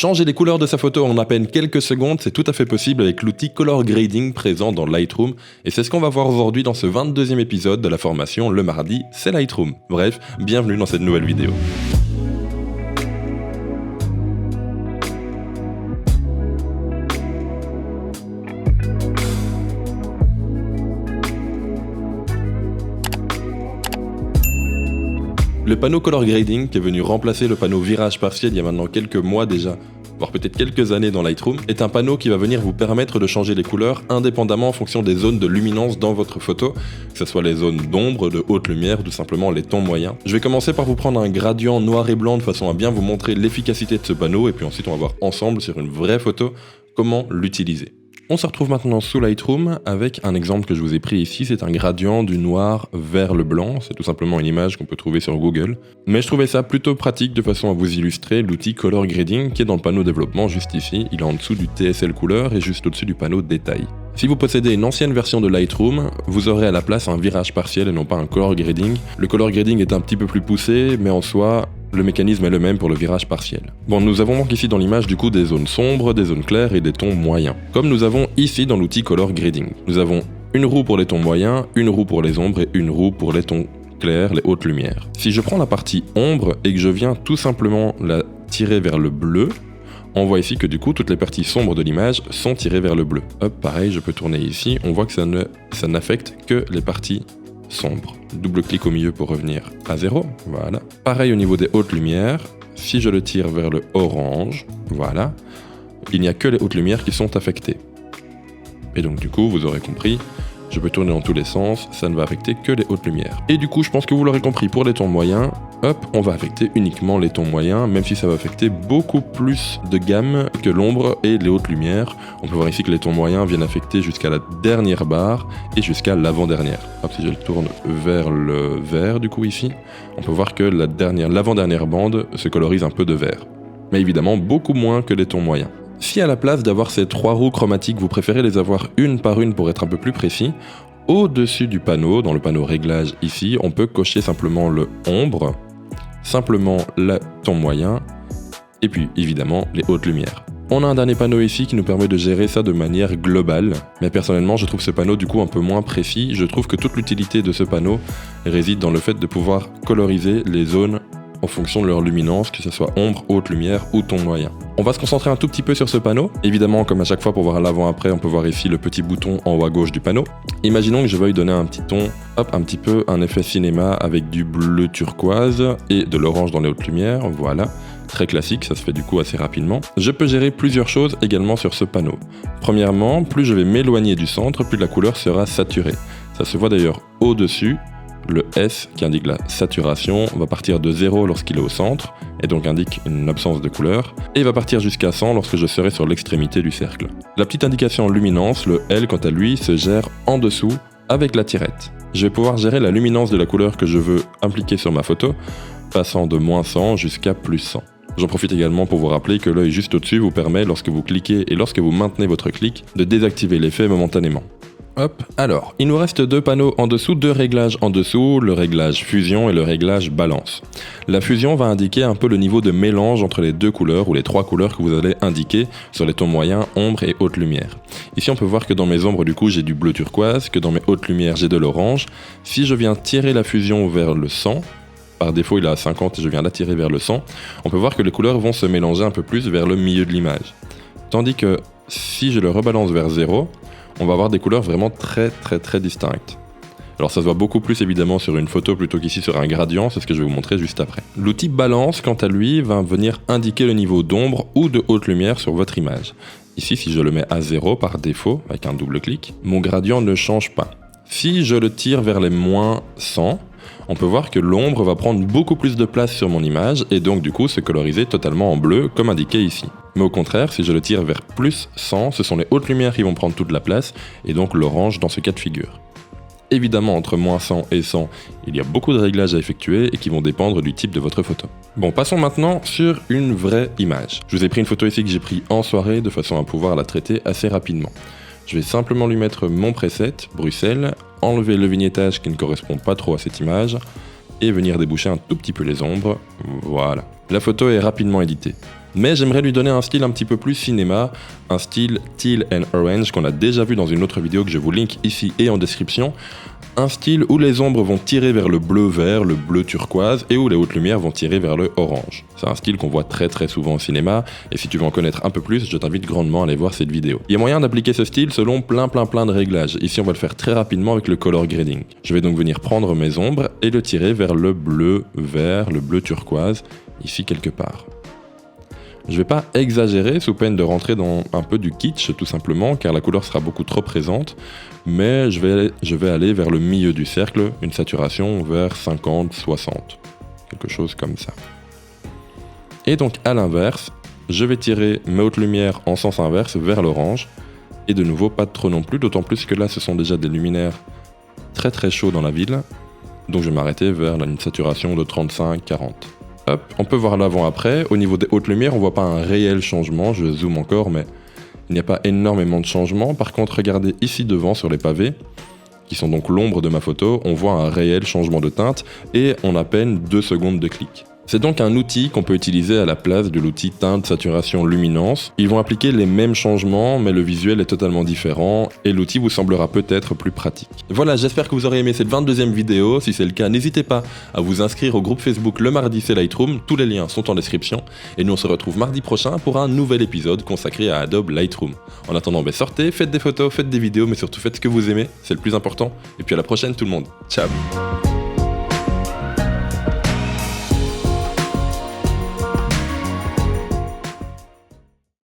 Changer les couleurs de sa photo en à peine quelques secondes, c'est tout à fait possible avec l'outil Color Grading présent dans Lightroom, et c'est ce qu'on va voir aujourd'hui dans ce 22e épisode de la formation Le Mardi, c'est Lightroom. Bref, bienvenue dans cette nouvelle vidéo. Le panneau Color Grading, qui est venu remplacer le panneau Virage Partiel il y a maintenant quelques mois déjà, voire peut-être quelques années dans Lightroom, est un panneau qui va venir vous permettre de changer les couleurs indépendamment en fonction des zones de luminance dans votre photo, que ce soit les zones d'ombre, de haute lumière ou tout simplement les tons moyens. Je vais commencer par vous prendre un gradient noir et blanc de façon à bien vous montrer l'efficacité de ce panneau, et puis ensuite on va voir ensemble sur une vraie photo comment l'utiliser. On se retrouve maintenant sous Lightroom avec un exemple que je vous ai pris ici, c'est un gradient du noir vers le blanc, c'est tout simplement une image qu'on peut trouver sur Google. Mais je trouvais ça plutôt pratique de façon à vous illustrer l'outil Color Grading qui est dans le panneau développement juste ici, il est en dessous du TSL couleur et juste au-dessus du panneau détail. Si vous possédez une ancienne version de Lightroom, vous aurez à la place un virage partiel et non pas un Color Grading. Le Color Grading est un petit peu plus poussé, mais en soi, le mécanisme est le même pour le virage partiel. Bon, nous avons donc ici dans l'image du coup des zones sombres, des zones claires et des tons moyens. Comme nous avons ici dans l'outil Color Grading. Nous avons une roue pour les tons moyens, une roue pour les ombres et une roue pour les tons clairs, les hautes lumières. Si je prends la partie ombre et que je viens tout simplement la tirer vers le bleu, on voit ici que du coup toutes les parties sombres de l'image sont tirées vers le bleu. Hop, pareil, je peux tourner ici, on voit que ça n'affecte que les parties sombres. Double-clic au milieu pour revenir à 0, voilà. Pareil au niveau des hautes lumières, si je le tire vers le orange, voilà, il n'y a que les hautes lumières qui sont affectées. Et donc du coup, vous aurez compris, je peux tourner dans tous les sens, ça ne va affecter que les hautes lumières. Et du coup, je pense que vous l'aurez compris, pour les tons moyens, hop, on va affecter uniquement les tons moyens, même si ça va affecter beaucoup plus de gamme que l'ombre et les hautes lumières. On peut voir ici que les tons moyens viennent affecter jusqu'à la dernière barre et jusqu'à l'avant-dernière. Hop, si je le tourne vers le vert, du coup ici, on peut voir que l'avant-dernière bande se colorise un peu de vert. Mais évidemment, beaucoup moins que les tons moyens. Si à la place d'avoir ces 3 roues chromatiques, vous préférez les avoir une par une pour être un peu plus précis, au-dessus du panneau, dans le panneau réglage ici, on peut cocher simplement le ombre, simplement le ton moyen, et puis évidemment les hautes lumières. On a un dernier panneau ici qui nous permet de gérer ça de manière globale, mais personnellement je trouve ce panneau du coup un peu moins précis. Je trouve que toute l'utilité de ce panneau réside dans le fait de pouvoir coloriser les zones en fonction de leur luminance, que ce soit ombre, haute lumière ou ton moyen. On va se concentrer un tout petit peu sur ce panneau. Évidemment, comme à chaque fois pour voir l'avant-après, on peut voir ici le petit bouton en haut à gauche du panneau. Imaginons que je veuille donner un petit ton, hop, un petit peu un effet cinéma avec du bleu turquoise et de l'orange dans les hautes lumières, voilà. Très classique, ça se fait du coup assez rapidement. Je peux gérer plusieurs choses également sur ce panneau. Premièrement, plus je vais m'éloigner du centre, plus la couleur sera saturée. Ça se voit d'ailleurs au-dessus. Le S, qui indique la saturation, va partir de 0 lorsqu'il est au centre, et donc indique une absence de couleur, et va partir jusqu'à 100 lorsque je serai sur l'extrémité du cercle. La petite indication luminance, le L, quant à lui, se gère en dessous avec la tirette. Je vais pouvoir gérer la luminance de la couleur que je veux impliquer sur ma photo, passant de moins 100 jusqu'à plus 100. J'en profite également pour vous rappeler que l'œil juste au-dessus vous permet, lorsque vous cliquez et lorsque vous maintenez votre clic, de désactiver l'effet momentanément. Hop, alors, il nous reste 2 panneaux en dessous, 2 réglages en dessous, le réglage fusion et le réglage balance. La fusion va indiquer un peu le niveau de mélange entre les 2 couleurs ou les 3 couleurs que vous allez indiquer sur les tons moyens, ombre et haute lumière. Ici on peut voir que dans mes ombres du coup j'ai du bleu turquoise, que dans mes hautes lumières j'ai de l'orange. Si je viens tirer la fusion vers le 100, par défaut il est à 50 et je viens la tirer vers le 100, on peut voir que les couleurs vont se mélanger un peu plus vers le milieu de l'image. Tandis que si je le rebalance vers 0, on va avoir des couleurs vraiment très distinctes. Alors ça se voit beaucoup plus évidemment sur une photo plutôt qu'ici sur un gradient, c'est ce que je vais vous montrer juste après. L'outil balance, quant à lui, va venir indiquer le niveau d'ombre ou de haute lumière sur votre image. Ici, si je le mets à 0 par défaut, avec un double clic, mon gradient ne change pas. Si je le tire vers les moins 100, on peut voir que l'ombre va prendre beaucoup plus de place sur mon image et donc du coup se coloriser totalement en bleu comme indiqué ici. Mais au contraire, si je le tire vers plus 100, ce sont les hautes lumières qui vont prendre toute la place et donc l'orange dans ce cas de figure. Évidemment, entre moins 100 et 100, il y a beaucoup de réglages à effectuer et qui vont dépendre du type de votre photo. Bon, passons maintenant sur une vraie image. Je vous ai pris une photo ici que j'ai prise en soirée de façon à pouvoir la traiter assez rapidement. Je vais simplement lui mettre mon preset, Bruxelles, enlever le vignettage qui ne correspond pas trop à cette image et venir déboucher un tout petit peu les ombres. Voilà. La photo est rapidement éditée. Mais j'aimerais lui donner un style un petit peu plus cinéma, un style teal and orange qu'on a déjà vu dans une autre vidéo que je vous link ici et en description. Un style où les ombres vont tirer vers le bleu vert, le bleu turquoise et où les hautes lumières vont tirer vers le orange. C'est un style qu'on voit très souvent au cinéma et si tu veux en connaître un peu plus, je t'invite grandement à aller voir cette vidéo. Il y a moyen d'appliquer ce style selon plein de réglages. Ici on va le faire très rapidement avec le color grading. Je vais donc venir prendre mes ombres et le tirer vers le bleu vert, le bleu turquoise, ici quelque part. Je vais pas exagérer sous peine de rentrer dans un peu du kitsch tout simplement car la couleur sera beaucoup trop présente, mais je vais aller vers le milieu du cercle, une saturation vers 50-60, quelque chose comme ça. Et donc à l'inverse, je vais tirer mes hautes lumières en sens inverse vers l'orange, et de nouveau pas trop non plus, d'autant plus que là ce sont déjà des luminaires très chauds dans la ville, donc je vais m'arrêter vers une saturation de 35-40. Hop, on peut voir l'avant-après. Au niveau des hautes lumières, on voit pas un réel changement. Je zoome encore, mais il n'y a pas énormément de changements. Par contre, regardez ici devant sur les pavés, qui sont donc l'ombre de ma photo, on voit un réel changement de teinte et en à peine 2 secondes de clic. C'est donc un outil qu'on peut utiliser à la place de l'outil teinte, saturation, luminance. Ils vont appliquer les mêmes changements, mais le visuel est totalement différent et l'outil vous semblera peut-être plus pratique. Voilà, j'espère que vous aurez aimé cette 22e vidéo. Si c'est le cas, n'hésitez pas à vous inscrire au groupe Facebook Le Mardi c'est Lightroom. Tous les liens sont en description. Et nous on se retrouve mardi prochain pour un nouvel épisode consacré à Adobe Lightroom. En attendant, sortez, faites des photos, faites des vidéos, mais surtout faites ce que vous aimez, c'est le plus important. Et puis à la prochaine tout le monde. Ciao.